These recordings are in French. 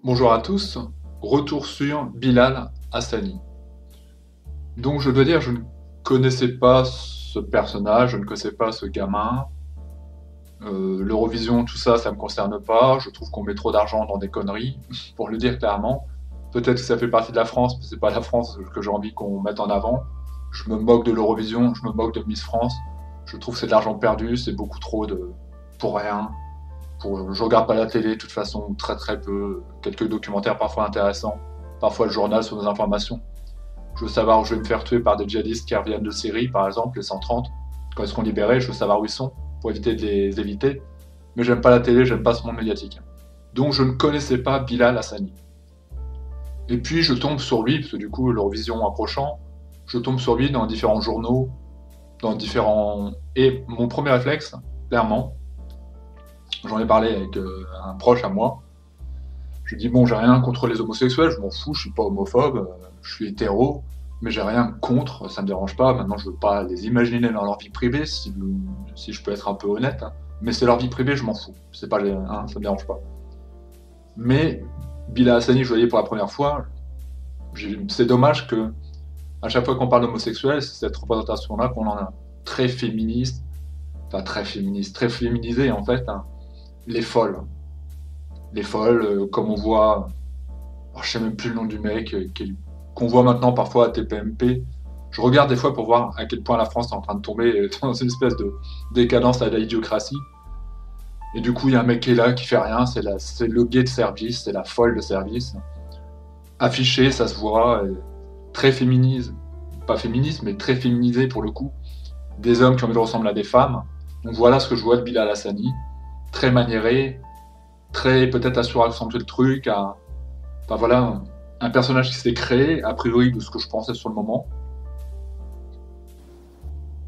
Bonjour à tous, retour sur Bilal Hassani. Donc je dois dire, je ne connaissais pas ce personnage, je ne connaissais pas ce gamin. L'Eurovision, tout ça, ça me concerne pas. Je trouve qu'on met trop d'argent dans des conneries, pour le dire clairement. Peut-être que ça fait partie de la France, mais c'est pas la France que j'ai envie qu'on mette en avant. Je me moque de l'Eurovision, je me moque de Miss France. Je trouve que c'est de l'argent perdu, c'est beaucoup trop de pour rien. Je regarde pas la télé de toute façon, très très peu. Quelques documentaires parfois intéressants, parfois le journal sur nos informations. Je veux savoir où je vais me faire tuer par des djihadistes qui reviennent de Syrie, par exemple, les 130. Quand ils seront libérés, je veux savoir où ils sont, pour éviter de les éviter. Mais j'aime pas la télé, j'aime pas ce monde médiatique. Donc je ne connaissais pas Bilal Hassani. Et puis je tombe sur lui, parce que du coup, l'Eurovision approchant, je tombe sur lui dans différents journaux, dans différents... Et mon premier réflexe, clairement, j'en ai parlé avec un proche à moi. Je lui dis bon, j'ai rien contre les homosexuels, je m'en fous, je suis pas homophobe, je suis hétéro, mais j'ai rien contre, ça me dérange pas. Maintenant, je veux pas les imaginer dans leur vie privée, si je peux être un peu honnête. Hein. Mais c'est leur vie privée, je m'en fous. C'est pas, hein, ça me dérange pas. Mais Bilal Hassani, je voyais pour la première fois. C'est dommage que à chaque fois qu'on parle d'homosexuels, c'est cette représentation-là qu'on en a très féministe, enfin très féministe, très féminisée en fait. Hein. Les folles. Les folles, comme on voit, alors, je sais même plus le nom du mec, qu'on voit maintenant parfois à TPMP. Je regarde des fois pour voir à quel point la France est en train de tomber dans une espèce de décadence à l'idiocratie. Et du coup, il y a un mec qui est là, qui fait rien, c'est le gay de service, c'est la folle de service. Affiché, ça se voit, très féministe, pas féministe, mais très féminisé pour le coup. Des hommes qui ont envie de ressembler à des femmes. Donc voilà ce que je vois de Bilal Hassani. Très maniéré, très peut-être à suraccentuer le truc, enfin voilà, un personnage qui s'est créé, a priori de ce que je pensais sur le moment.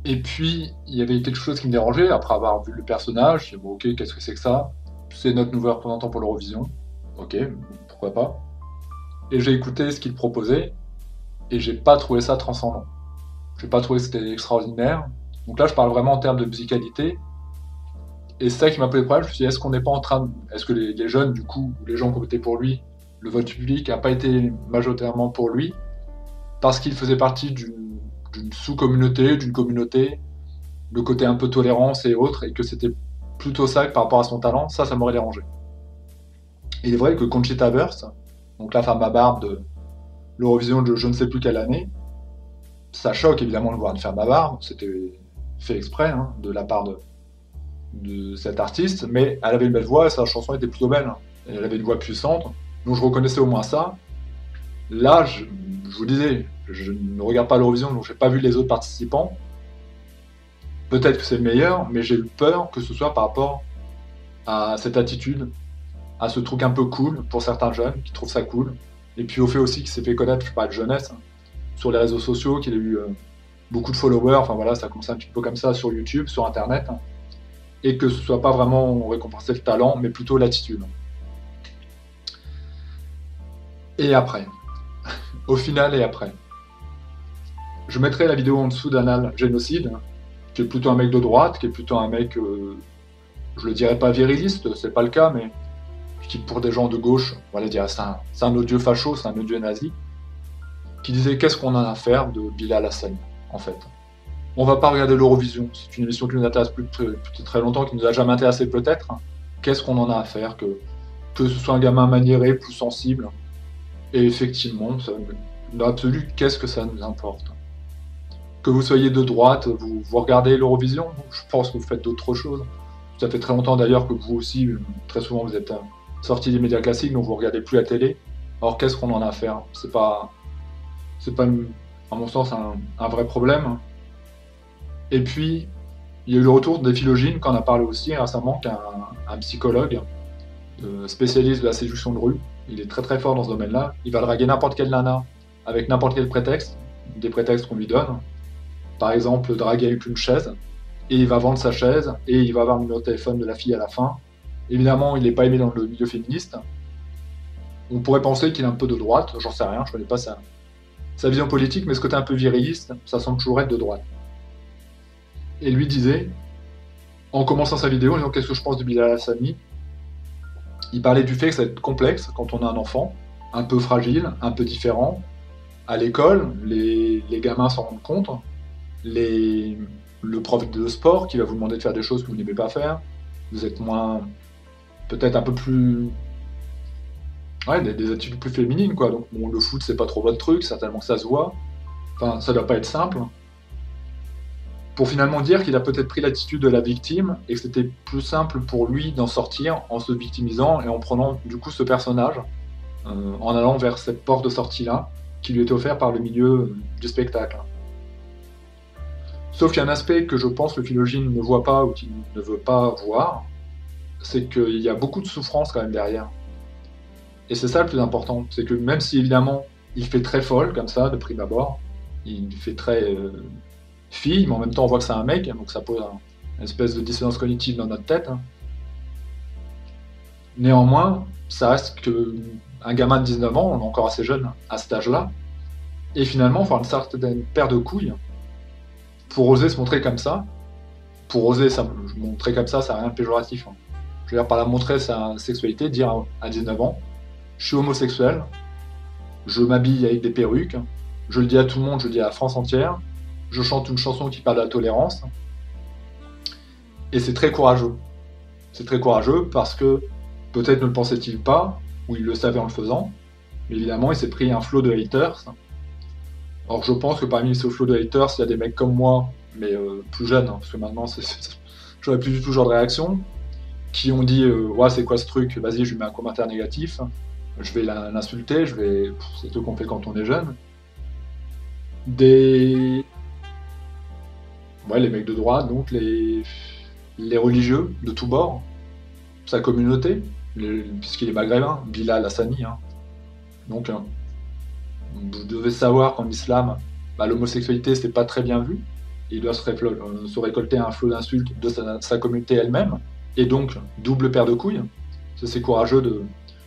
Et puis, il y avait quelque chose qui me dérangeait, après avoir vu le personnage, j'ai dit, bon, ok, qu'est-ce que c'est que ça? C'est notre nouveau représentant pour l'Eurovision. Ok, pourquoi pas. Et j'ai écouté ce qu'il proposait, et j'ai pas trouvé ça transcendant. J'ai pas trouvé que c'était extraordinaire. Donc là, je parle vraiment en termes de musicalité. Et c'est ça qui m'a posé problème. Je me suis dit, est-ce qu'on n'est pas en train de... Est-ce que les jeunes, du coup, ou les gens qui ont voté pour lui, le vote public n'a pas été majoritairement pour lui, parce qu'il faisait partie d'une sous-communauté, d'une communauté, le côté un peu tolérance et autres, et que c'était plutôt ça que par rapport à son talent, ça m'aurait dérangé. Et il est vrai que Conchita Wurst, donc la femme à barbe de l'Eurovision de je ne sais plus quelle année, ça choque évidemment de voir une femme à barbe, c'était fait exprès hein, de la part de cet artiste, mais elle avait une belle voix et sa chanson était plutôt belle. Hein. Et elle avait une voix puissante, donc je reconnaissais au moins ça. Là, je vous disais, je ne regarde pas l'Eurovision, donc j'ai pas vu les autres participants. Peut-être que c'est le meilleur, mais j'ai eu peur que ce soit par rapport à cette attitude, à ce truc un peu cool pour certains jeunes qui trouvent ça cool. Et puis au fait aussi qu'il s'est fait connaître, je sais pas, de jeunesse, hein, sur les réseaux sociaux, qu'il a eu beaucoup de followers, enfin voilà, ça commence un petit peu comme ça sur YouTube, sur Internet, hein, et que ce soit pas vraiment récompenser le talent, mais plutôt l'attitude. Et après, au final et après. Je mettrai la vidéo en dessous d'Anal Génocide, qui est plutôt un mec de droite, qui est plutôt un mec, je le dirais pas viriliste, c'est pas le cas, mais qui pour des gens de gauche, voilà, dirait c'est un odieux facho, c'est un odieux nazi, qui disait qu'est-ce qu'on en a à faire de Bilal Hassani, en fait. On va pas regarder l'Eurovision, c'est une émission qui nous intéresse depuis très longtemps, qui nous a jamais intéressé peut-être. Qu'est-ce qu'on en a à faire que ce soit un gamin maniéré, plus sensible, et effectivement, dans l'absolu, qu'est-ce que ça nous importe? Que vous soyez de droite, vous regardez l'Eurovision, je pense que vous faites d'autres choses. Ça fait très longtemps d'ailleurs que vous aussi, très souvent, vous êtes sorti des médias classiques, donc vous regardez plus la télé. Alors qu'est-ce qu'on en a à faire? C'est pas, à mon sens, un vrai problème. Et puis, il y a eu le retour des Philogènes, qu'on a parlé aussi récemment, qu'un un psychologue spécialiste de la séduction de rue. Il est très très fort dans ce domaine-là. Il va draguer n'importe quelle nana avec n'importe quel prétexte, des prétextes qu'on lui donne. Par exemple, draguer avec une chaise, et il va vendre sa chaise, et il va avoir le numéro de téléphone de la fille à la fin. Évidemment, il n'est pas aimé dans le milieu féministe. On pourrait penser qu'il est un peu de droite, j'en sais rien, je connais pas sa vision politique, mais ce côté un peu viriliste, ça semble toujours être de droite. Et lui disait, en commençant sa vidéo, en disant qu'est-ce que je pense de Bilal Hassani, Il parlait du fait que ça va être complexe quand on a un enfant, un peu fragile, un peu différent. À l'école, les gamins s'en rendent compte. Les, le prof de sport qui va vous demander de faire des choses que vous n'aimez pas faire. Vous êtes moins, peut-être un peu plus, ouais, des attitudes plus féminines, quoi. Donc bon, le foot, c'est pas trop votre truc, certainement que ça se voit. Enfin, ça doit pas être simple. Pour finalement dire qu'il a peut-être pris l'attitude de la victime et que c'était plus simple pour lui d'en sortir en se victimisant et en prenant du coup ce personnage, en allant vers cette porte de sortie-là qui lui était offerte par le milieu du spectacle. Sauf qu'il y a un aspect que je pense que Philogine ne voit pas ou qu'il ne veut pas voir, c'est qu'il y a beaucoup de souffrance quand même derrière. Et c'est ça le plus important, c'est que même si évidemment il fait très folle comme ça de prime abord, il fait très fille, mais en même temps on voit que c'est un mec, donc ça pose une espèce de dissonance cognitive dans notre tête. Néanmoins, ça reste que un gamin de 19 ans, on est encore assez jeune à cet âge-là, et finalement il faut avoir une certaine paire de couilles pour oser se montrer comme ça. Pour oser se montrer comme ça n'a rien de péjoratif. Je veux dire, par la montrer sa sexualité, dire à 19 ans, je suis homosexuel, je m'habille avec des perruques, je le dis à tout le monde, je le dis à la France entière, je chante une chanson qui parle de la tolérance, et c'est très courageux. C'est très courageux parce que peut-être ne le pensait-il pas, ou il le savait en le faisant, mais évidemment il s'est pris un flot de haters. Or je pense que parmi ce flot de haters, il y a des mecs comme moi, mais plus jeunes, parce que maintenant j'aurais plus du tout ce genre de réaction, qui ont dit ouais c'est quoi ce truc, vas-y je lui mets un commentaire négatif, je vais l'insulter, c'est ce qu'on fait quand on est jeune. Les mecs de droite, donc les religieux de tous bords, sa communauté, puisqu'il est maghrébin, Bilal Hassani. Donc vous devez savoir qu'en islam, l'homosexualité c'est pas très bien vu, il doit se récolter un flot d'insultes de sa communauté elle-même, et donc double paire de couilles. C'est courageux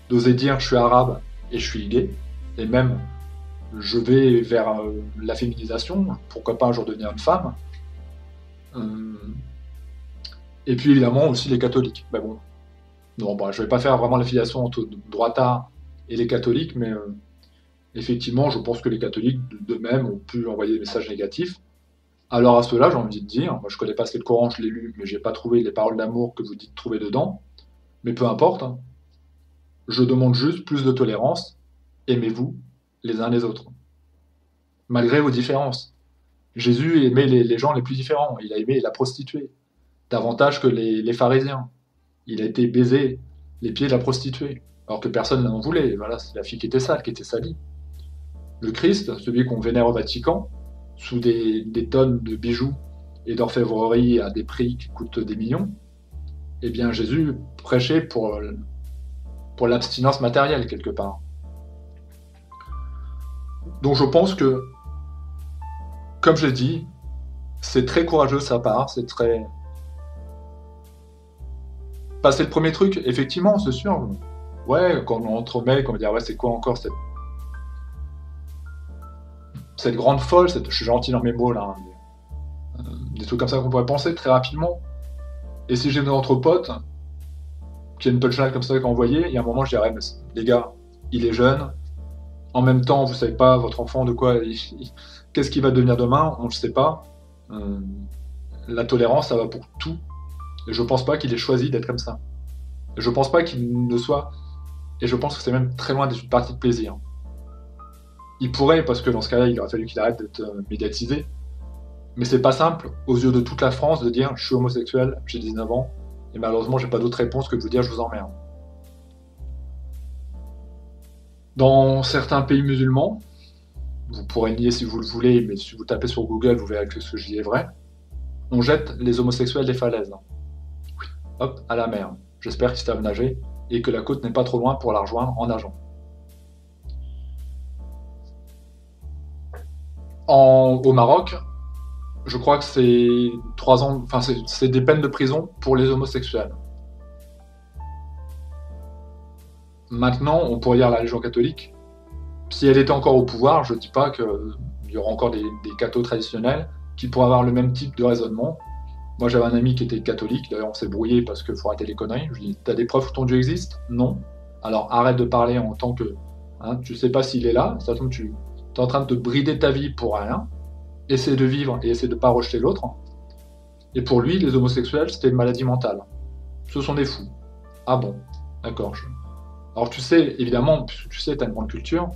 d'oser dire je suis arabe et je suis gay, et même je vais vers la féminisation, pourquoi pas un jour devenir une femme. Et puis évidemment aussi les catholiques. Je vais pas faire vraiment l'affiliation entre droitard et les catholiques, mais effectivement je pense que les catholiques d'eux-mêmes ont pu envoyer des messages négatifs. Alors à cela j'ai envie de dire, moi je connais pas assez le Coran, je l'ai lu, mais j'ai pas trouvé les paroles d'amour que vous dites trouver dedans, mais peu importe, je demande juste plus de tolérance, aimez-vous les uns les autres, malgré vos différences. Jésus aimait les gens les plus différents, il a aimé la prostituée, davantage que les pharisiens. Il a été baisé les pieds de la prostituée, alors que personne n'en voulait, voilà, c'est la fille qui était sale, qui était salie. Le Christ, celui qu'on vénère au Vatican, sous des tonnes de bijoux et d'orfèvrerie à des prix qui coûtent des millions, eh bien Jésus prêchait pour l'abstinence matérielle quelque part. Donc je pense que, comme je l'ai dit, c'est très courageux de sa part, c'est très... Passer le premier truc, effectivement, c'est sûr. Ouais, quand on entre mecs, on va dire, ouais, c'est quoi encore cette grande folle, je suis gentil dans mes mots là, des trucs comme ça qu'on pourrait penser très rapidement. Et si j'ai notre pote, qui a une punchline comme ça qu'à envoyer, il y a un moment je dirais, mais les gars, il est jeune, en même temps vous savez pas, votre enfant de quoi, qu'est-ce qu'il va devenir demain, on ne le sait pas. La tolérance, ça va pour tout. Et je pense pas qu'il ait choisi d'être comme ça. Je pense pas qu'il ne soit... Et je pense que c'est même très loin d'être une partie de plaisir. Il pourrait, parce que dans ce cas-là, il aurait fallu qu'il arrête d'être médiatisé. Mais c'est pas simple, aux yeux de toute la France, de dire « je suis homosexuel, j'ai 19 ans, et malheureusement, j'ai pas d'autre réponse que de vous dire « je vous emmerde ». Dans certains pays musulmans, vous pourrez nier si vous le voulez, mais si vous tapez sur Google, vous verrez que ce que je dis est vrai, on jette les homosexuels des falaises. Oui. Hop, à la mer. J'espère qu'ils savent nager, et que la côte n'est pas trop loin pour la rejoindre en nageant. Au Maroc, je crois que c'est 3 ans, enfin c'est des peines de prison pour les homosexuels. Maintenant, on pourrait dire la Légion catholique. Si elle était encore au pouvoir, je ne dis pas qu'il y aura encore des cathos traditionnels qui pourraient avoir le même type de raisonnement. Moi, j'avais un ami qui était catholique, d'ailleurs, on s'est brouillé parce qu'il faut arrêter les conneries. Je lui ai dit, t'as des preuves que ton Dieu existe? Non. Alors arrête de parler en tant que. Hein, tu sais pas s'il est là, ça tombe, tu es en train de te brider ta vie pour rien. Essaie de vivre et essaie de pas rejeter l'autre. Et pour lui, les homosexuels, c'était une maladie mentale. Ce sont des fous. Ah bon, d'accord. Alors tu sais, évidemment, puisque tu sais, tu as une grande culture,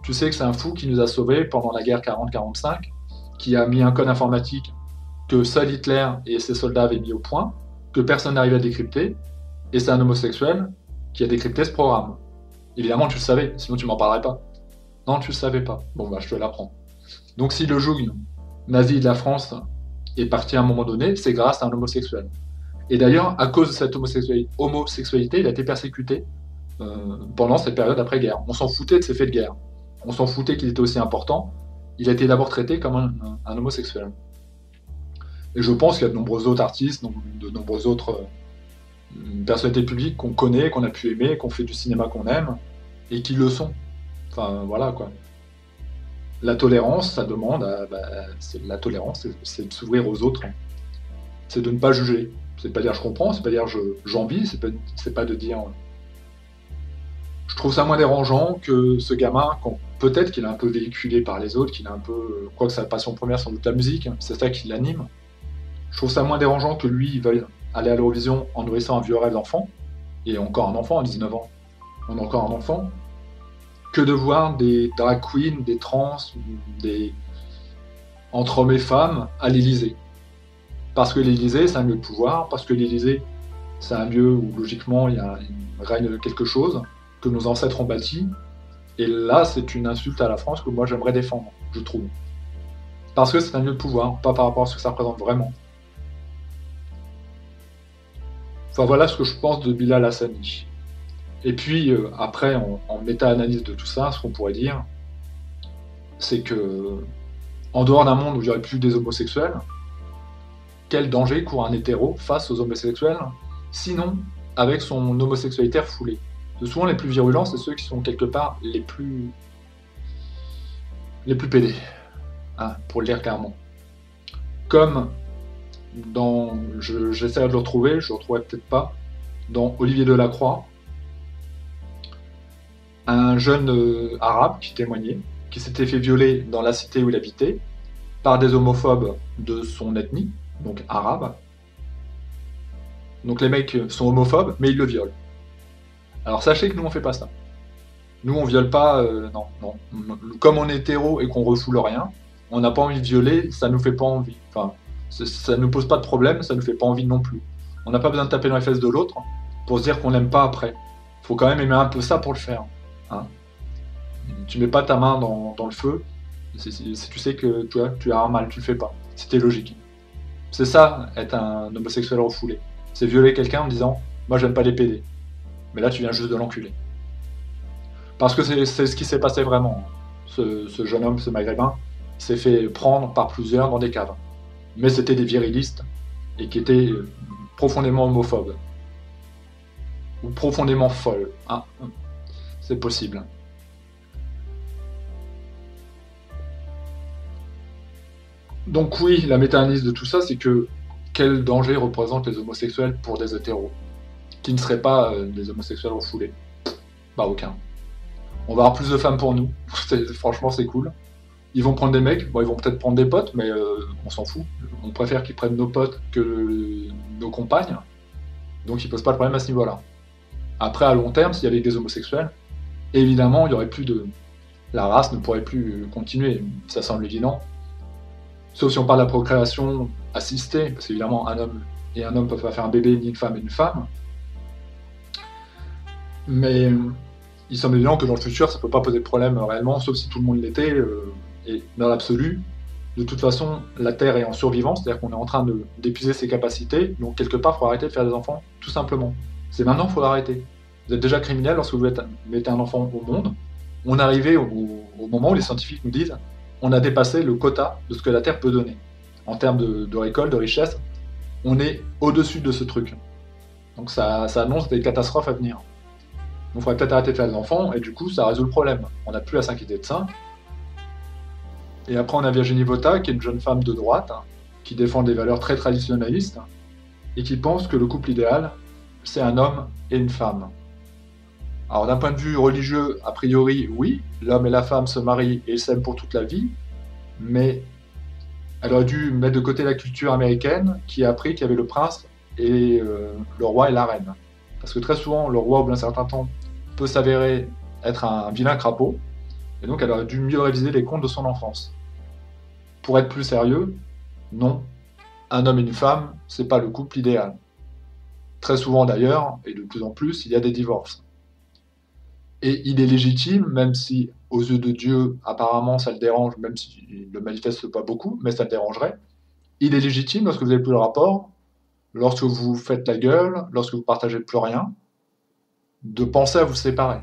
tu sais que c'est un fou qui nous a sauvés pendant la guerre 40-45, qui a mis un code informatique que seul Hitler et ses soldats avaient mis au point, que personne n'arrivait à décrypter, et c'est un homosexuel qui a décrypté ce programme. Évidemment, tu le savais, sinon tu m'en parlerais pas. Non, tu le savais pas. Bon, bah, je te l'apprends. Donc, si le joug nazi de la France est parti à un moment donné, c'est grâce à un homosexuel. Et d'ailleurs, à cause de cette homosexualité, il a été persécuté pendant cette période après-guerre. On s'en foutait de ses faits de guerre. On s'en foutait qu'il était aussi important. Il a été d'abord traité comme un homosexuel. Et je pense qu'il y a de nombreux autres artistes, de nombreux autres personnalités publiques qu'on connaît, qu'on a pu aimer, qu'on fait du cinéma qu'on aime, et qui le sont. Enfin, voilà, quoi. La tolérance, ça demande la tolérance, c'est de s'ouvrir aux autres. C'est de ne pas juger. C'est pas dire je comprends, c'est pas dire j'envie, c'est pas de dire. Je trouve ça moins dérangeant que ce gamin, peut-être qu'il est un peu véhiculé par les autres, qu'il a un peu. Quoique sa passion première, sans doute la musique, c'est ça qui l'anime. Je trouve ça moins dérangeant que lui, il veuille aller à l'Eurovision en nourrissant un vieux rêve d'enfant, et encore un enfant à 19 ans, on a encore un enfant, que de voir des drag queens, des trans, des entre hommes et femmes à l'Élysée. Parce que l'Élysée, c'est un lieu de pouvoir, parce que l'Élysée, c'est un lieu où logiquement il règne quelque chose que nos ancêtres ont bâti. Et là, c'est une insulte à la France que moi j'aimerais défendre, je trouve. Parce que c'est un lieu de pouvoir, pas par rapport à ce que ça représente vraiment. Enfin voilà ce que je pense de Bilal Hassani. Et puis après, en méta-analyse de tout ça, ce qu'on pourrait dire, c'est que en dehors d'un monde où il n'y aurait plus des homosexuels, quel danger court un hétéro face aux homosexuels, sinon avec son homosexualité refoulée. Souvent les plus virulents, c'est ceux qui sont quelque part les plus pédés, hein, pour le dire clairement. Comme dans, j'essaierai de le retrouver, je le retrouverai peut-être pas, dans Olivier Delacroix, un jeune arabe qui témoignait, qui s'était fait violer dans la cité où il habitait, par des homophobes de son ethnie, donc arabe. Donc les mecs sont homophobes, mais ils le violent. Alors sachez que nous on fait pas ça. Nous on viole pas, non. Comme on est hétéro et qu'on refoule rien, on n'a pas envie de violer, ça nous fait pas envie. Enfin, ça nous pose pas de problème, ça nous fait pas envie non plus. On n'a pas besoin de taper dans les fesses de l'autre pour se dire qu'on l'aime pas après. Faut quand même aimer un peu ça pour le faire. Hein. Tu mets pas ta main dans le feu si tu sais que tu as un mal, tu le fais pas. C'était logique. C'est ça, être un homosexuel refoulé. C'est violer quelqu'un en disant « moi j'aime pas les PD ». Mais là tu viens juste de l'enculer. Parce que c'est ce qui s'est passé vraiment. Ce jeune homme, ce maghrébin, s'est fait prendre par plusieurs dans des caves. Mais c'était des virilistes et qui étaient profondément homophobes. Ou profondément folles. Hein. C'est possible. Donc oui, la méta-analyse de tout ça, c'est que quel danger représentent les homosexuels pour des hétéros, qui ne seraient pas des homosexuels refoulés? Bah aucun. On va avoir plus de femmes pour nous, franchement c'est cool. Ils vont prendre des mecs, bon ils vont peut-être prendre des potes, mais on s'en fout. On préfère qu'ils prennent nos potes que nos compagnes, donc ils posent pas de problème à ce niveau-là. Après, à long terme, s'il y avait des homosexuels, évidemment, il y aurait plus de... La race ne pourrait plus continuer, ça semble évident. Sauf si on parle de la procréation assistée, parce qu'évidemment, un homme et un homme ne peuvent pas faire un bébé, ni une femme et une femme. Mais il semble évident que dans le futur, ça ne peut pas poser de problème réellement, sauf si tout le monde l'était. Et dans l'absolu, de toute façon, la Terre est en survivance, c'est-à-dire qu'on est en train d'épuiser ses capacités, donc quelque part, il faut arrêter de faire des enfants, tout simplement. C'est maintenant qu'il faut arrêter. Vous êtes déjà criminel lorsque vous mettez un enfant au monde. On est arrivé au moment où les scientifiques nous disent on a dépassé le quota de ce que la Terre peut donner. En termes de récolte, de richesse, on est au-dessus de ce truc. Donc ça annonce des catastrophes à venir. Donc il faudrait peut-être arrêter de faire des enfants, et du coup ça résout le problème. On n'a plus à s'inquiéter de ça. Et après on a Virginie Vota, qui est une jeune femme de droite, qui défendent des valeurs très traditionnalistes et qui pensent que le couple idéal, c'est un homme et une femme. Alors d'un point de vue religieux, a priori, oui, l'homme et la femme se marient et s'aiment pour toute la vie, mais elle aurait dû mettre de côté la culture américaine qui a appris qu'il y avait le prince et le roi et la reine. Parce que très souvent, le roi, au bout d'un certain temps, peut s'avérer être un vilain crapaud, et donc elle aurait dû mieux réviser les contes de son enfance. Pour être plus sérieux, non, un homme et une femme, c'est pas le couple idéal. Très souvent d'ailleurs, et de plus en plus, il y a des divorces. Et il est légitime, même si aux yeux de Dieu, apparemment ça le dérange, même s'il ne le manifeste pas beaucoup, mais ça le dérangerait. Il est légitime lorsque vous n'avez plus le rapport, lorsque vous faites la gueule, lorsque vous partagez plus rien, de penser à vous séparer.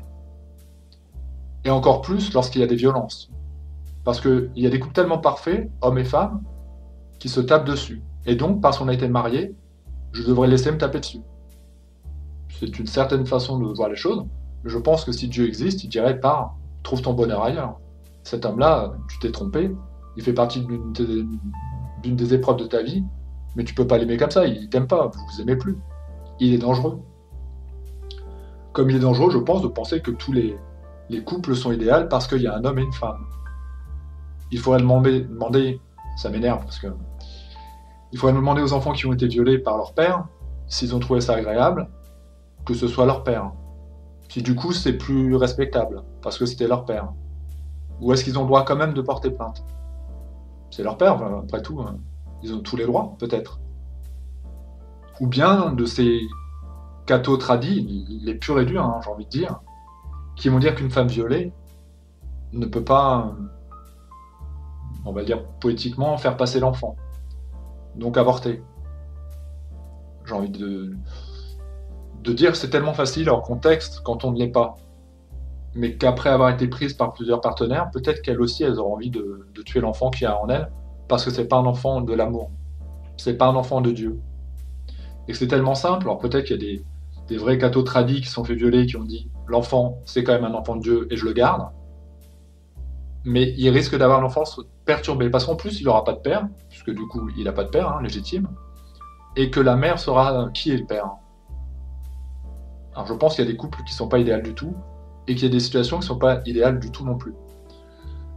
Et encore plus lorsqu'il y a des violences. Parce qu'il y a des couples tellement parfaits, hommes et femmes, qui se tapent dessus. Et donc, parce qu'on a été mariés, je devrais laisser me taper dessus. C'est une certaine façon de voir les choses. Mais je pense que si Dieu existe, il dirait pas trouve ton bonheur ailleurs. Cet homme-là, tu t'es trompé, il fait partie d'une des épreuves de ta vie, mais tu peux pas l'aimer comme ça, il t'aime pas, vous vous aimez plus. Il est dangereux. Comme il est dangereux, je pense, de penser que tous les couples sont idéaux parce qu'il y a un homme et une femme. Il faudrait demander, ça m'énerve parce que il faudrait demander aux enfants qui ont été violés par leur père s'ils ont trouvé ça agréable que ce soit leur père. Si du coup c'est plus respectable parce que c'était leur père. Ou est-ce qu'ils ont le droit quand même de porter plainte? C'est leur père, après tout, ils ont tous les droits, peut-être. Ou bien de ces cathos tradis, les purs et durs, hein, j'ai envie de dire, qui vont dire qu'une femme violée ne peut pas, on va dire poétiquement, faire passer l'enfant. Donc avorter. J'ai envie de dire que c'est tellement facile hors contexte quand on ne l'est pas. Mais qu'après avoir été prise par plusieurs partenaires, peut-être qu'elles aussi, elles auront envie de tuer l'enfant qu'il y a en elles, parce que c'est pas un enfant de l'amour. C'est pas un enfant de Dieu. Et que c'est tellement simple, alors peut-être qu'il y a des vrais cathos tradis qui se sont fait violer, qui ont dit l'enfant, c'est quand même un enfant de Dieu et je le garde. Mais il risque d'avoir l'enfance perturbée, parce qu'en plus, il n'aura pas de père, puisque du coup, il n'a pas de père, hein, légitime, et que la mère saura qui est le père. Alors je pense qu'il y a des couples qui ne sont pas idéaux du tout, et qu'il y a des situations qui ne sont pas idéales du tout non plus.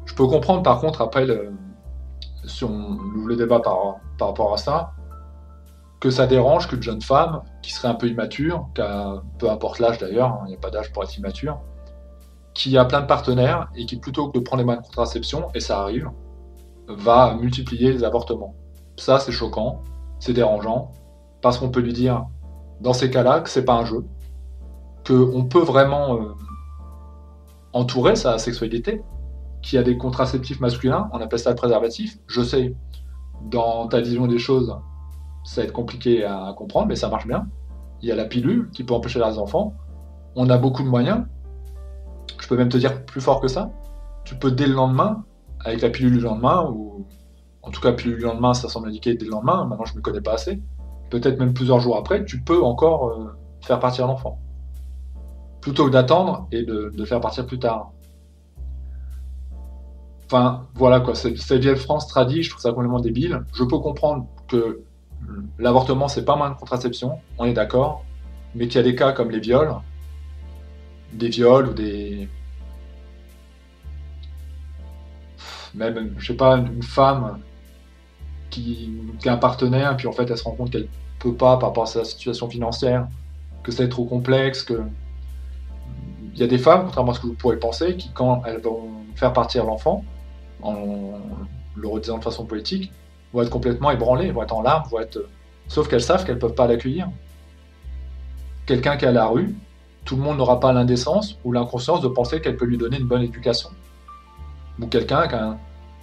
Je peux comprendre par contre, après, si on ouvre le débat par rapport à ça, que ça dérange qu'une jeune femme, qui serait un peu immature, peu importe l'âge d'ailleurs, hein, il n'y a pas d'âge pour être immature, qui a plein de partenaires, et qui plutôt que de prendre les moyens de contraception, et ça arrive, va multiplier les avortements. Ça c'est choquant, c'est dérangeant, parce qu'on peut lui dire, dans ces cas-là, que c'est pas un jeu, qu'on peut vraiment entourer sa sexualité, qu'il y a des contraceptifs masculins, on appelle ça le préservatif. Je sais, dans ta vision des choses, ça va être compliqué à comprendre, mais ça marche bien. Il y a la pilule qui peut empêcher les enfants. On a beaucoup de moyens. Je peux même te dire plus fort que ça. Tu peux dès le lendemain, avec la pilule du lendemain, ou en tout cas pilule du lendemain, ça semble indiquer dès le lendemain, maintenant je ne me connais pas assez, peut-être même plusieurs jours après, tu peux encore faire partir l'enfant. Plutôt que d'attendre et de faire partir plus tard. Enfin, voilà quoi, cette vieille France tradie, je trouve ça complètement débile. Je peux comprendre que l'avortement, c'est pas un moyen de contraception, on est d'accord, mais qu'il y a des cas comme les viols, des viols ou des... Même, je sais pas, une femme qui a un partenaire, puis en fait elle se rend compte qu'elle peut pas par rapport à sa situation financière, que c'est trop complexe, que... Il y a des femmes, contrairement à ce que vous pourrez penser, qui quand elles vont faire partir l'enfant, en le redisant de façon politique, vont être complètement ébranlées, vont être en larmes, sauf qu'elles savent qu'elles ne peuvent pas l'accueillir. Quelqu'un qui est à la rue, tout le monde n'aura pas l'indécence ou l'inconscience de penser qu'elle peut lui donner une bonne éducation. Ou quelqu'un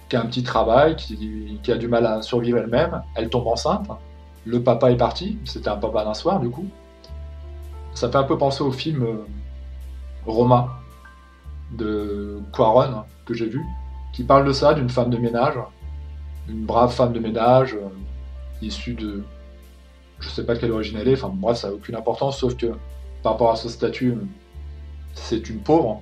qui a un petit travail, qui a du mal à survivre elle-même, elle tombe enceinte, le papa est parti, c'était un papa d'un soir du coup. Ça fait un peu penser au film Roma de Cuarón que j'ai vu, qui parle de ça, d'une femme de ménage, une brave femme de ménage, issue de... je sais pas de quelle origine elle est, enfin bref, ça n'a aucune importance, sauf que par rapport à ce statut, c'est une pauvre,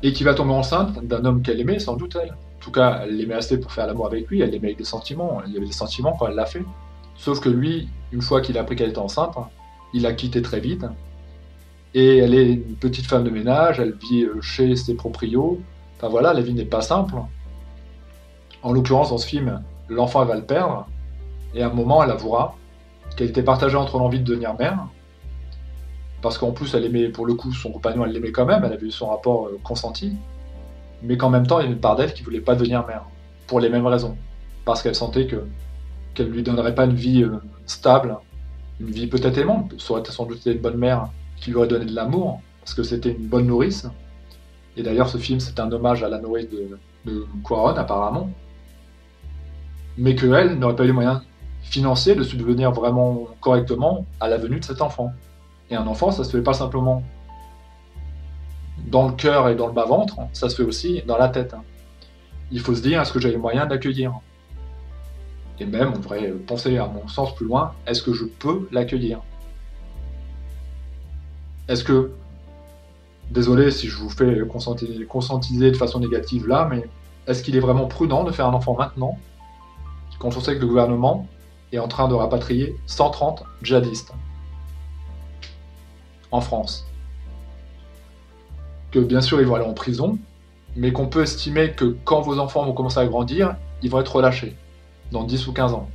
et qui va tomber enceinte d'un homme qu'elle aimait, sans doute elle. tout cas, elle l'aimait assez pour faire l'amour avec lui, elle l'aimait avec des sentiments, il y avait des sentiments quand elle l'a fait. Sauf que lui, une fois qu'il a appris qu'elle était enceinte, il l'a quittée très vite, et elle est une petite femme de ménage, elle vit chez ses proprios, enfin voilà, la vie n'est pas simple. En l'occurrence, dans ce film, l'enfant elle va le perdre, et à un moment, elle avouera qu'elle était partagée entre l'envie de devenir mère, parce qu'en plus, elle aimait, pour le coup, son compagnon, elle l'aimait quand même, elle avait eu son rapport consenti, mais qu'en même temps, il y a une part d'elle qui voulait pas devenir mère, pour les mêmes raisons. Parce qu'elle sentait que qu'elle lui donnerait pas une vie stable, une vie peut-être aimante, ça aurait sans doute été une bonne mère qui lui aurait donné de l'amour, parce que c'était une bonne nourrice. Et d'ailleurs, ce film, c'est un hommage à la nourrice de Cuarón, apparemment, mais qu'elle n'aurait pas eu les moyens financiers de subvenir vraiment correctement à la venue de cet enfant. Et un enfant, ça se fait pas simplement dans le cœur et dans le bas-ventre, ça se fait aussi dans la tête. Il faut se dire, est-ce que j'ai les moyens d'accueillir? Et même, on devrait penser, à mon sens, plus loin, est-ce que je peux l'accueillir? Est-ce que, désolé si je vous fais conscientiser de façon négative là, mais est-ce qu'il est vraiment prudent de faire un enfant maintenant, quand on sait que le gouvernement est en train de rapatrier 130 djihadistes en France? Que bien sûr ils vont aller en prison, mais qu'on peut estimer que quand vos enfants vont commencer à grandir, ils vont être relâchés, dans 10 ou 15 ans,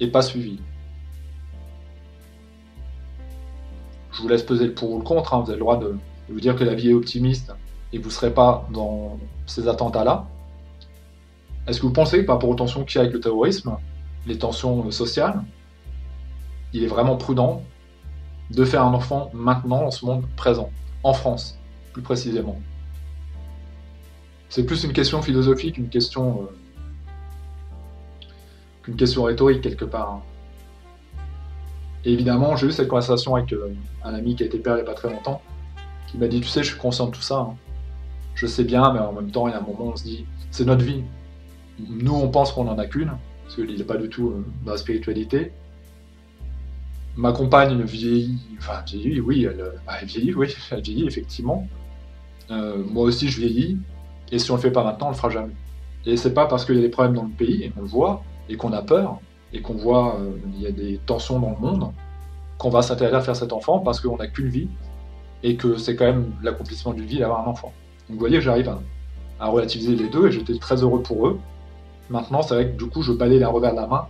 et pas suivis. Je vous laisse peser le pour ou le contre, hein. Vous avez le droit de vous dire que la vie est optimiste et que vous ne serez pas dans ces attentats-là. Est-ce que vous pensez que par rapport aux tensions qu'il y a avec le terrorisme, les tensions sociales, il est vraiment prudent de faire un enfant maintenant dans ce monde présent, en France, plus précisément? C'est plus une question philosophique qu'une question rhétorique quelque part, hein. Et évidemment, j'ai eu cette conversation avec un ami qui a été père il n'y a pas très longtemps, qui m'a dit, tu sais, je suis conscient de tout ça, hein. Je sais bien, mais en même temps, il y a un moment où on se dit, c'est notre vie. Nous, on pense qu'on n'en a qu'une, parce qu'il n'est pas du tout dans la spiritualité. Ma compagne vieillit, enfin vieillit, oui, elle vieillit, oui, elle vieillit effectivement. Moi aussi, je vieillis, et si on le fait pas maintenant, on le fera jamais. Et c'est pas parce qu'il y a des problèmes dans le pays, et qu'on le voit, et qu'on a peur, et qu'on voit il y a des tensions dans le monde, qu'on va s'intéresser à faire cet enfant parce qu'on n'a qu'une vie, et que c'est quand même l'accomplissement d'une vie d'avoir un enfant. Donc vous voyez, j'arrive à relativiser les deux, et j'étais très heureux pour eux. Maintenant, c'est vrai que du coup, je balaye d'un revers de la main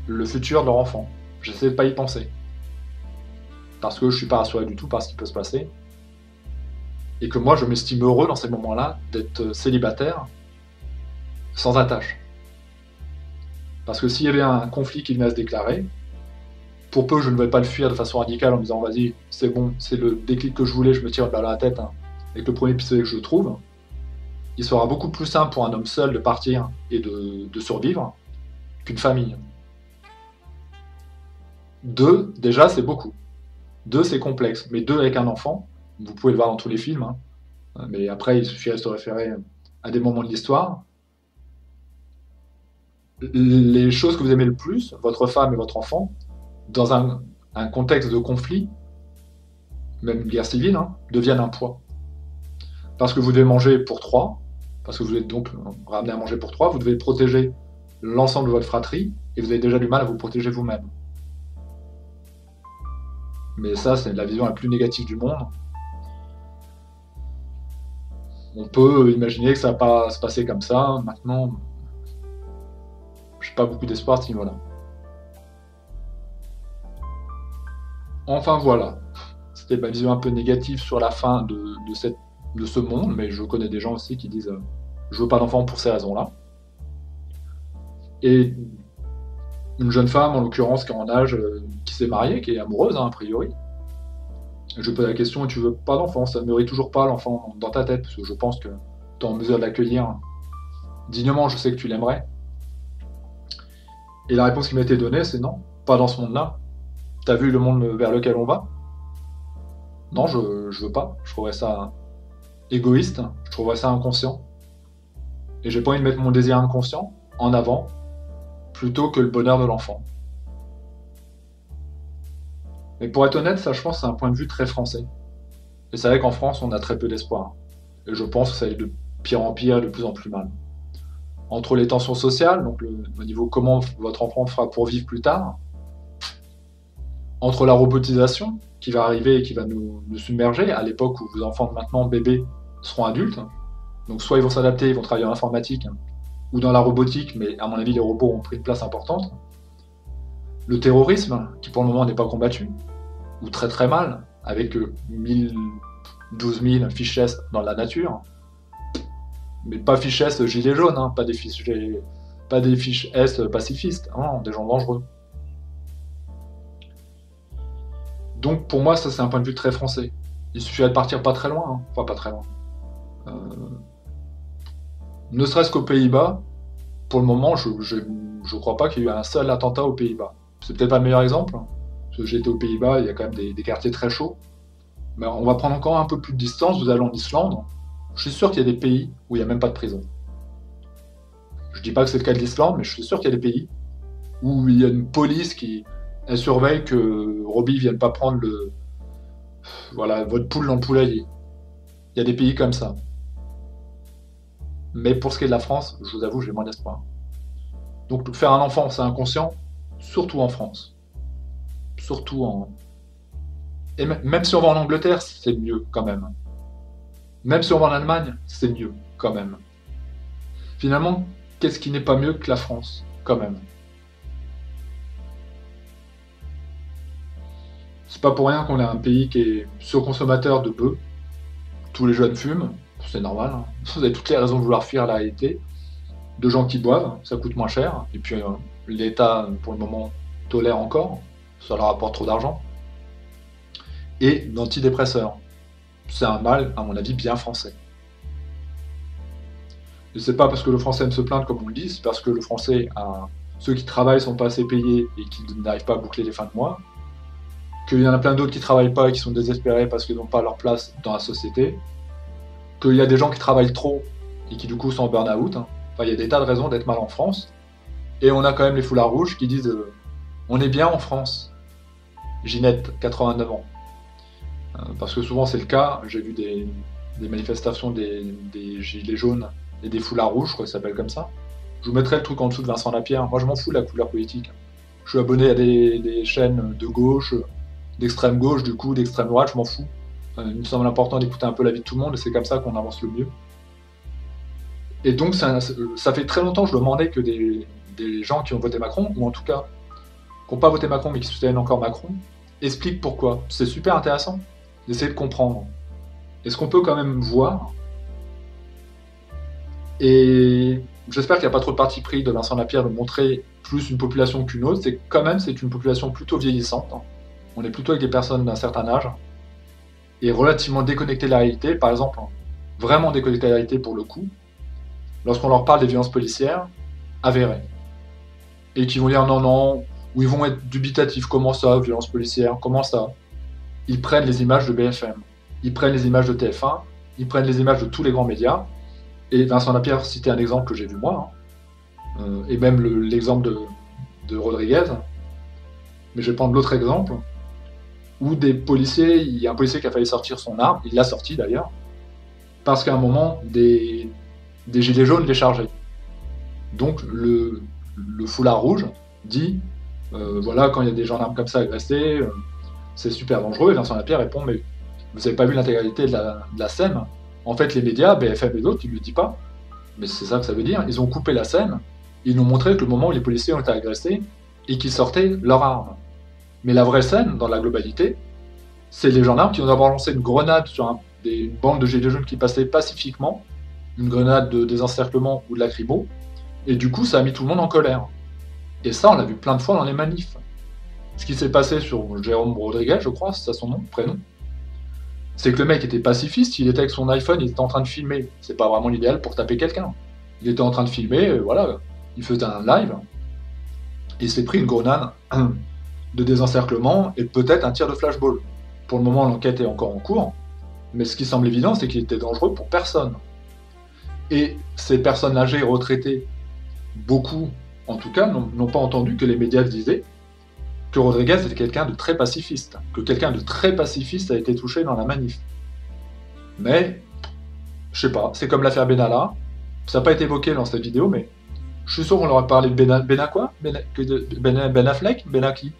le futur de leur enfant. J'essaie de pas y penser. Parce que je suis pas rassuré du tout par ce qui peut se passer. Et que moi, je m'estime heureux dans ces moments-là d'être célibataire, sans attache. Parce que s'il y avait un conflit qui venait à se déclarer, pour peu je ne vais pas le fuir de façon radicale en me disant vas-y, c'est bon, c'est le déclic que je voulais, je me tire dans la tête, hein, avec le premier pistolet que je trouve, il sera beaucoup plus simple pour un homme seul de partir et de survivre qu'une famille. 2, déjà, c'est beaucoup. 2, c'est complexe. Mais 2 avec un enfant, vous pouvez le voir dans tous les films, hein, mais après, il suffirait de se référer à des moments de l'histoire. Les choses que vous aimez le plus, votre femme et votre enfant, dans un contexte de conflit, même une guerre civile, hein, deviennent un poids. Parce que vous devez manger pour 3, parce que vous êtes donc ramené à manger pour 3, vous devez protéger l'ensemble de votre fratrie, et vous avez déjà du mal à vous protéger vous-même. Mais ça, c'est la vision la plus négative du monde. On peut imaginer que ça va pas se passer comme ça. Maintenant, j'ai pas beaucoup d'espoir à ce niveau-là. Enfin voilà. C'était ma vision un peu négative sur la fin de ce monde, mais je connais des gens aussi qui disent je veux pas d'enfant pour ces raisons-là. Et une jeune femme, en l'occurrence, qui est en âge, qui s'est mariée, qui est amoureuse, hein, a priori. Je pose la question, tu veux pas d'enfant? Ça ne mûrit toujours pas l'enfant dans ta tête, parce que je pense que tu es en mesure de l'accueillir dignement, je sais que tu l'aimerais. Et la réponse qui m'a été donnée, c'est non, pas dans ce monde-là. T'as vu le monde vers lequel on va? Non, je veux pas. Je trouverais ça égoïste, je trouverais ça inconscient. Et j'ai pas envie de mettre mon désir inconscient en avant, plutôt que le bonheur de l'enfant. Mais pour être honnête, ça je pense c'est un point de vue très français. Et c'est vrai qu'en France, on a très peu d'espoir. Et je pense que ça va de pire en pire et de plus en plus mal. entre les tensions sociales, donc au niveau comment votre enfant fera pour vivre plus tard, entre la robotisation qui va arriver et qui va nous submerger, à l'époque où vos enfants de maintenant, bébés, seront adultes. Donc soit ils vont s'adapter, ils vont travailler en informatique, ou dans la robotique, mais à mon avis, les robots ont pris une place importante. Le terrorisme, qui pour le moment n'est pas combattu, ou très très mal, avec 12 000 fiches S dans la nature. Mais pas fiches S gilets jaunes, hein, pas des fiches S pacifistes, hein, des gens dangereux. Donc pour moi, ça c'est un point de vue très français. Il suffirait de partir pas très loin, hein. Enfin pas très loin. Ne serait-ce qu'aux Pays-Bas, pour le moment, je crois pas qu'il y ait eu un seul attentat aux Pays-Bas. C'est peut-être pas le meilleur exemple, hein, parce que j'ai été aux Pays-Bas, il y a quand même des quartiers très chauds. Mais on va prendre encore un peu plus de distance, vous allez en Islande, je suis sûr qu'il y a des pays où il n'y a même pas de prison. Je dis pas que c'est le cas de l'Islande, mais je suis sûr qu'il y a des pays où il y a une police qui surveille que Robbie vienne pas prendre votre poule dans le poulailler. Il y a des pays comme ça. Mais pour ce qui est de la France, je vous avoue, j'ai moins d'espoir. Donc faire un enfant, c'est inconscient, surtout en France. Et même si on va en Angleterre, c'est mieux quand même. Même si on va en Allemagne, c'est mieux quand même. Finalement, qu'est-ce qui n'est pas mieux que la France, quand même? C'est pas pour rien qu'on est un pays qui est surconsommateur de bœufs. Tous les jeunes fument, c'est normal, hein. Vous avez toutes les raisons de vouloir fuir la réalité. De gens qui boivent, ça coûte moins cher. Et puis l'État, pour le moment, tolère encore. Ça leur apporte trop d'argent. Et d'antidépresseurs. C'est un mal, à mon avis, bien français. Et c'est pas parce que le français aime se plaindre comme on le dit, c'est parce que le français ceux qui travaillent sont pas assez payés et qui n'arrivent pas à boucler les fins de mois, qu'il y en a plein d'autres qui travaillent pas et qui sont désespérés parce qu'ils n'ont pas leur place dans la société, qu'il y a des gens qui travaillent trop et qui du coup sont en burn-out. Enfin, il y a des tas de raisons d'être mal en France. Et on a quand même les foulards rouges qui disent on est bien en France. Ginette, 89 ans. Parce que souvent c'est le cas, j'ai vu des manifestations des gilets jaunes et des foulards rouges, je crois que ça s'appelle comme ça. Je vous mettrai le truc en dessous de Vincent Lapierre. Moi je m'en fous de la couleur politique. Je suis abonné à des chaînes de gauche, d'extrême gauche, du coup, d'extrême droite, je m'en fous. Il me semble important d'écouter un peu la vie de tout le monde et c'est comme ça qu'on avance le mieux. Et donc ça fait très longtemps que je demandais que des gens qui ont voté Macron, ou en tout cas qui n'ont pas voté Macron mais qui soutiennent encore Macron, expliquent pourquoi. C'est super intéressant d'essayer de comprendre. Et ce qu'on peut quand même voir, et j'espère qu'il n'y a pas trop de parti pris de Vincent Lapierre de montrer plus une population qu'une autre, c'est quand même c'est une population plutôt vieillissante. On est plutôt avec des personnes d'un certain âge, et relativement déconnectées de la réalité, par exemple, vraiment déconnectées de la réalité pour le coup, lorsqu'on leur parle des violences policières, avérées. Et qui vont dire non, ou ils vont être dubitatifs, comment ça, violence policière, comment ça? Ils prennent les images de BFM, ils prennent les images de TF1, ils prennent les images de tous les grands médias, et Vincent Lapierre citait un exemple que j'ai vu moi, et même l'exemple de Rodriguez, mais je vais prendre l'autre exemple, où il y a un policier qui a failli sortir son arme, il l'a sorti d'ailleurs, parce qu'à un moment, des gilets jaunes les chargeaient. Donc le foulard rouge dit, voilà, quand il y a des gendarmes comme ça agressés, c'est super dangereux, et Vincent Lapierre répond, mais vous n'avez pas vu l'intégralité de la scène? En fait, les médias, BFM et d'autres, ils ne le disent pas, mais c'est ça que ça veut dire, ils ont coupé la scène, ils nous ont montré que le moment où les policiers ont été agressés, et qu'ils sortaient leurs armes. Mais la vraie scène, dans la globalité, c'est les gendarmes qui ont d'abord lancé une grenade sur une bande de gilets jaunes qui passaient pacifiquement, une grenade de désencerclement ou de lacrymo, et du coup ça a mis tout le monde en colère. Et ça on l'a vu plein de fois dans les manifs. Ce qui s'est passé sur Jérôme Rodriguez, je crois, c'est ça son nom, prénom, c'est que le mec était pacifiste, il était avec son iPhone, il était en train de filmer. C'est pas vraiment l'idéal pour taper quelqu'un. Il était en train de filmer, voilà, il faisait un live, et il s'est pris une grenade de désencerclement et peut-être un tir de flashball. Pour le moment, l'enquête est encore en cours, mais ce qui semble évident, c'est qu'il était dangereux pour personne. Et ces personnes âgées et retraitées, beaucoup, en tout cas, n'ont pas entendu que les médias disaient que Rodriguez était quelqu'un de très pacifiste, que quelqu'un de très pacifiste a été touché dans la manif. Mais, je sais pas, c'est comme l'affaire Benalla, ça n'a pas été évoqué dans cette vidéo, mais Je suis sûr qu'on leur a parlé de Ben quoi? Ben Affleck? Ben à qui?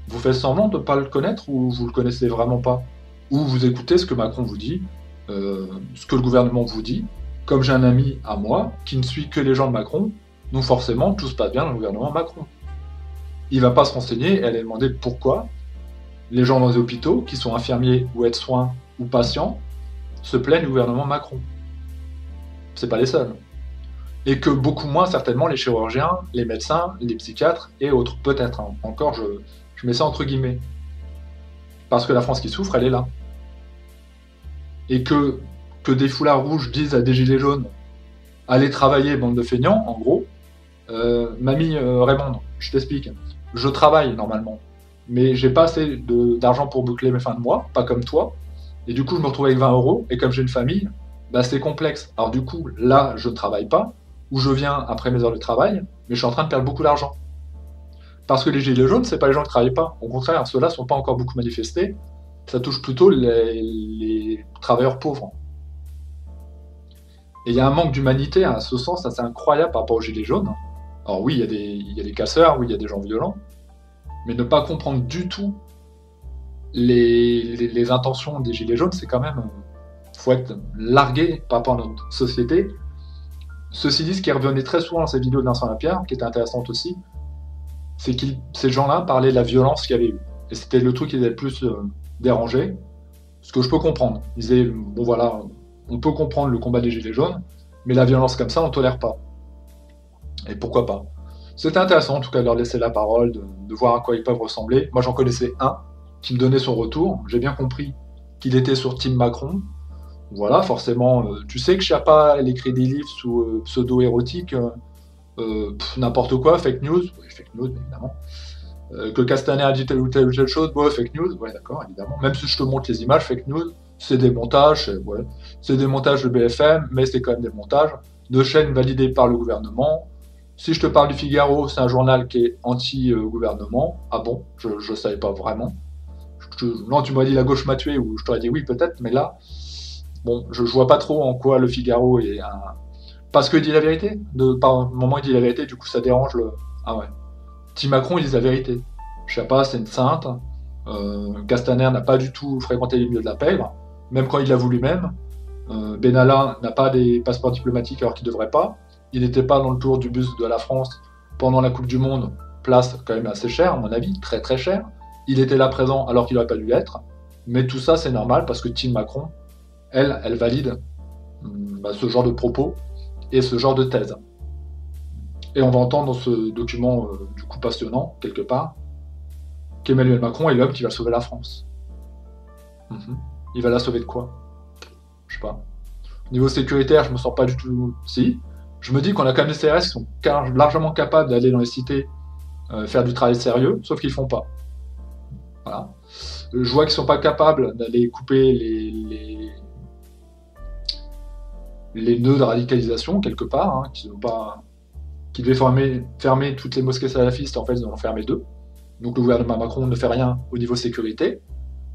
Vous faites semblant de ne pas le connaître ou vous le connaissez vraiment pas? Ou vous écoutez ce que Macron vous dit, ce que le gouvernement vous dit. Comme j'ai un ami à moi qui ne suit que les gens de Macron, donc forcément tout se passe bien dans le gouvernement Macron. Il va pas se renseigner et aller demander pourquoi les gens dans les hôpitaux, qui sont infirmiers ou aides-soins ou patients, se plaignent du gouvernement Macron. C'est pas les seuls. Et que beaucoup moins certainement les chirurgiens, les médecins, les psychiatres et autres. Peut-être, hein. Encore, je mets ça entre guillemets. Parce que la France qui souffre, elle est là. Et que des foulards rouges disent à des gilets jaunes allez travailler, bande de feignants, en gros. Mamie Raymond, je t'explique. Je travaille normalement, mais j'ai pas assez d'argent pour boucler mes fins de mois, pas comme toi. Et du coup, je me retrouve avec 20 euros, et comme j'ai une famille, bah, c'est complexe. Alors du coup, là, je ne travaille pas, ou je viens après mes heures de travail, mais je suis en train de perdre beaucoup d'argent. Parce que les gilets jaunes, c'est pas les gens qui ne travaillent pas. Au contraire, ceux-là ne sont pas encore beaucoup manifestés. Ça touche plutôt les travailleurs pauvres. Et il y a un manque d'humanité à ce sens assez incroyable par rapport aux gilets jaunes. Alors oui, il y a des casseurs, oui, il y a des gens violents, mais ne pas comprendre du tout les intentions des gilets jaunes, c'est quand même... faut être largué par rapport à notre société. Ceci dit, ce qui revenait très souvent dans ces vidéos de Vincent Lapierre, qui était intéressante aussi, c'est que ces gens-là parlaient de la violence qu'il y avait eu. Et c'était le truc qui les a le plus dérangé, ce que je peux comprendre. Ils disaient, bon voilà, on peut comprendre le combat des gilets jaunes, mais la violence comme ça, on ne tolère pas. Et pourquoi pas? C'était intéressant en tout cas de leur laisser la parole, de voir à quoi ils peuvent ressembler. Moi j'en connaissais un qui me donnait son retour. J'ai bien compris qu'il était sur Team Macron. Voilà, forcément, tu sais que Chiappa, elle écrit des livres sous pseudo érotique, n'importe quoi, fake news, oui, fake news évidemment. Que Castaner a dit telle ou telle chose, ouais, fake news, ouais d'accord, évidemment. Même si je te montre les images, fake news, c'est des montages, ouais. C'est des montages de BFM, mais c'est quand même des montages de chaînes validées par le gouvernement. Si je te parle du Figaro, c'est un journal qui est anti-gouvernement. Ah bon, je ne savais pas vraiment. Non, tu m'aurais dit la gauche m'a tué, ou je t'aurais dit oui peut-être, mais là, bon, je vois pas trop en quoi le Figaro est un... Parce qu'il dit la vérité. Par un moment, il dit la vérité, du coup, ça dérange le... Ah ouais. Tim Macron, il dit la vérité. Je sais pas, c'est une sainte. Castaner n'a pas du tout fréquenté les milieux de la pègre, même quand il l'avoue lui-même. Benalla n'a pas des passeports diplomatiques alors qu'il devrait pas. Il n'était pas dans le tour du bus de la France pendant la Coupe du Monde, place quand même assez chère, à mon avis, très très chère. Il était là présent alors qu'il n'aurait pas dû l'être. Mais tout ça, c'est normal parce que Tim Macron, elle valide ce genre de propos et ce genre de thèse. Et on va entendre dans ce document du coup passionnant, quelque part, qu'Emmanuel Macron est l'homme qui va sauver la France. Il va la sauver de quoi? Je sais pas. Au niveau sécuritaire, je me sens pas du tout... Si. Je me dis qu'on a quand même des CRS qui sont largement capables d'aller dans les cités faire du travail sérieux, sauf qu'ils le font pas. Voilà. Je vois qu'ils sont pas capables d'aller couper les nœuds de radicalisation, quelque part, hein, qui devaient fermer toutes les mosquées salafistes, en fait, ils en ont fermé 2. Donc le gouvernement Macron ne fait rien au niveau sécurité.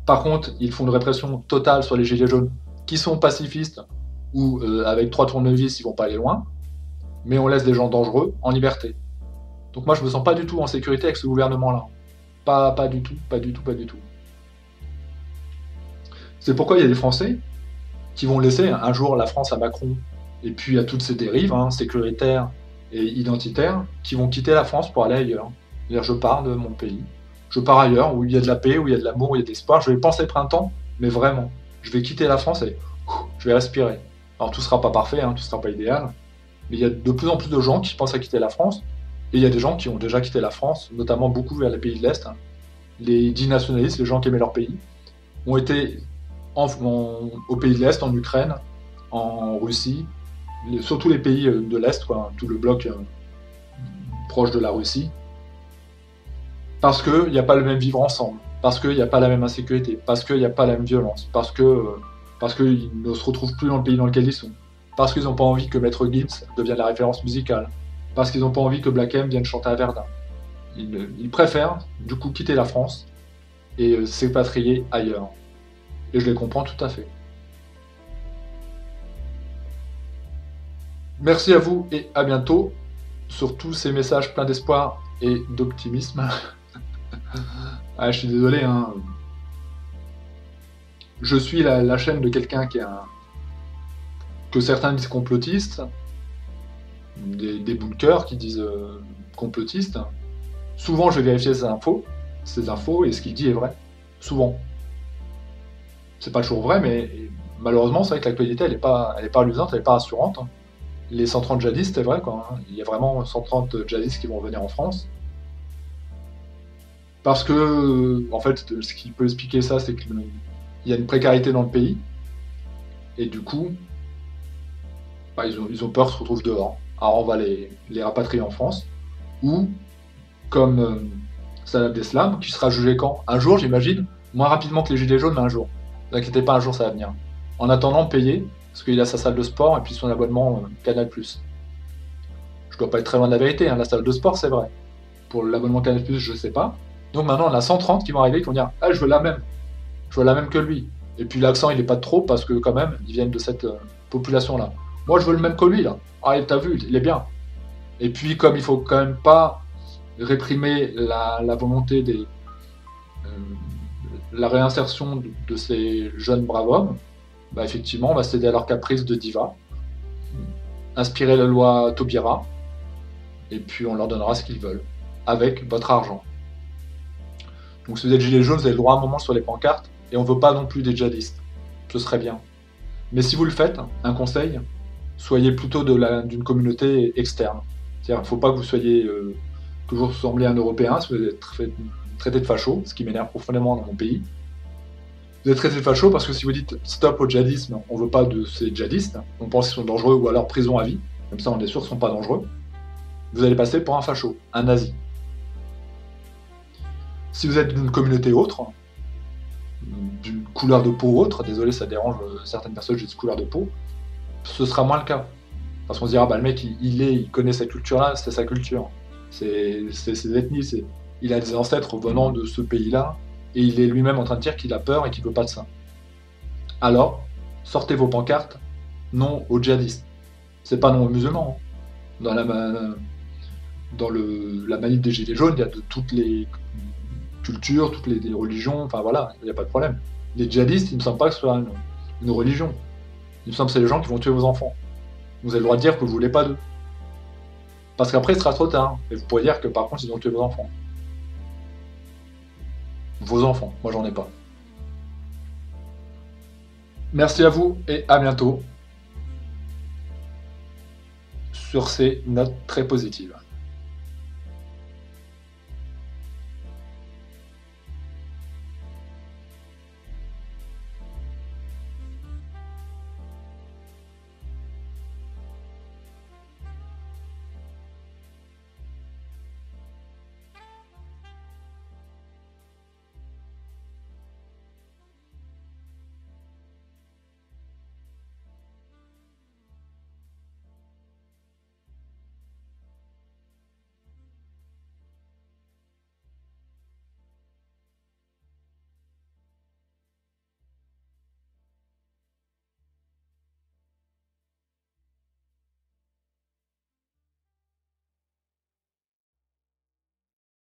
Par contre, ils font une répression totale sur les gilets jaunes qui sont pacifistes ou avec 3 tournevis, ils vont pas aller loin. Mais on laisse des gens dangereux en liberté. Donc moi, je me sens pas du tout en sécurité avec ce gouvernement-là. Pas du tout, pas du tout, pas du tout. C'est pourquoi il y a des Français qui vont laisser un jour la France à Macron et puis à toutes ces dérives sécuritaires et identitaires qui vont quitter la France pour aller ailleurs. C'est-à-dire, je pars de mon pays, je pars ailleurs où il y a de la paix, où il y a de l'amour, où il y a de l'espoir. Je vais penser printemps, mais vraiment, je vais quitter la France et je vais respirer. Alors tout sera pas parfait, tout sera pas idéal, mais il y a de plus en plus de gens qui pensent à quitter la France, et il y a des gens qui ont déjà quitté la France, notamment beaucoup vers les pays de l'Est. Les dits nationalistes, les gens qui aimaient leur pays, ont été au pays de l'Est, en Ukraine, en Russie, surtout les pays de l'Est, tout le bloc proche de la Russie, parce qu'il n'y a pas le même vivre ensemble, parce qu'il n'y a pas la même insécurité, parce qu'il n'y a pas la même violence, parce qu'ils ne se retrouvent plus dans le pays dans lequel ils sont, parce qu'ils n'ont pas envie que Maître Gims devienne la référence musicale, parce qu'ils n'ont pas envie que Black M vienne chanter à Verdun. Ils préfèrent, du coup, quitter la France et s'expatrier ailleurs. Et je les comprends tout à fait. Merci à vous et à bientôt sur tous ces messages pleins d'espoir et d'optimisme. Ah, je suis désolé, hein. Je suis la chaîne de quelqu'un que certains disent complotiste, des bunkers qui disent complotiste. Souvent, je vais vérifier ces infos, et ce qu'il dit est vrai. Souvent. C'est pas toujours vrai, mais malheureusement, c'est vrai que l'actualité, elle est pas luisante, elle est pas rassurante. Les 130 djihadistes, c'est vrai, quoi, hein. Il y a vraiment 130 djihadistes qui vont venir en France. Parce que, en fait, ce qui peut expliquer ça, c'est qu'il y a une précarité dans le pays, et du coup, bah, ils ont peur qu'ils se retrouvent dehors. Alors on va les rapatrier en France, ou comme Salah Abdeslam, qui sera jugé quand? Un jour, j'imagine, moins rapidement que les Gilets jaunes, mais un jour. Ne vous inquiétez pas, un jour ça va venir. En attendant, payez, parce qu'il a sa salle de sport et puis son abonnement Canal+. Je dois pas être très loin de la vérité, hein, la salle de sport, c'est vrai. Pour l'abonnement Canal+, je sais pas. Donc maintenant, on a 130 qui vont arriver, qui vont dire « Ah, je veux la même. Je veux la même que lui. » Et puis l'accent, il est pas de trop, parce que quand même, ils viennent de cette population-là. Moi, je veux le même que lui, là. Ah, t'as vu, il est bien. Et puis, comme il faut quand même pas réprimer la volonté la réinsertion de ces jeunes braves hommes, bah effectivement, on va céder à leur caprice de diva, inspirer la loi Taubira, et puis on leur donnera ce qu'ils veulent, avec votre argent. Donc si vous êtes gilet jaune, vous avez le droit à un moment sur les pancartes, et on veut pas non plus des djihadistes. Ce serait bien. Mais si vous le faites, un conseil, soyez plutôt d'une communauté externe. C'est-à-dire, il ne faut pas que vous soyez toujours semblé à un Européen, si vous êtes traité de facho, ce qui m'énerve profondément dans mon pays. Vous êtes traité de facho parce que si vous dites stop au djihadisme, on ne veut pas de ces djihadistes, on pense qu'ils sont dangereux ou alors prison à vie, comme ça on est sûr qu'ils ne sont pas dangereux, vous allez passer pour un facho, un nazi. Si vous êtes d'une communauté autre, d'une couleur de peau autre, désolé ça dérange certaines personnes, j'ai cette couleur de peau, ce sera moins le cas. Parce qu'on se dira, bah, le mec, il connaît cette culture-là, c'est sa culture. C'est ses ethnies, il a des ancêtres venant de ce pays-là, et il est lui-même en train de dire qu'il a peur et qu'il ne veut pas de ça. Alors, sortez vos pancartes, non aux djihadistes. C'est pas non aux musulmans. Dans la manif des Gilets jaunes, il y a de toutes les cultures, toutes les religions, enfin voilà, il n'y a pas de problème. Les djihadistes, il ne me semble pas que ce soit une religion. Il me semble que c'est les gens qui vont tuer vos enfants. Vous avez le droit de dire que vous ne voulez pas d'eux. Parce qu'après, il sera trop tard. Et vous pourrez dire que par contre, ils ont tué vos enfants. Vos enfants, moi j'en ai pas. Merci à vous et à bientôt sur ces notes très positives.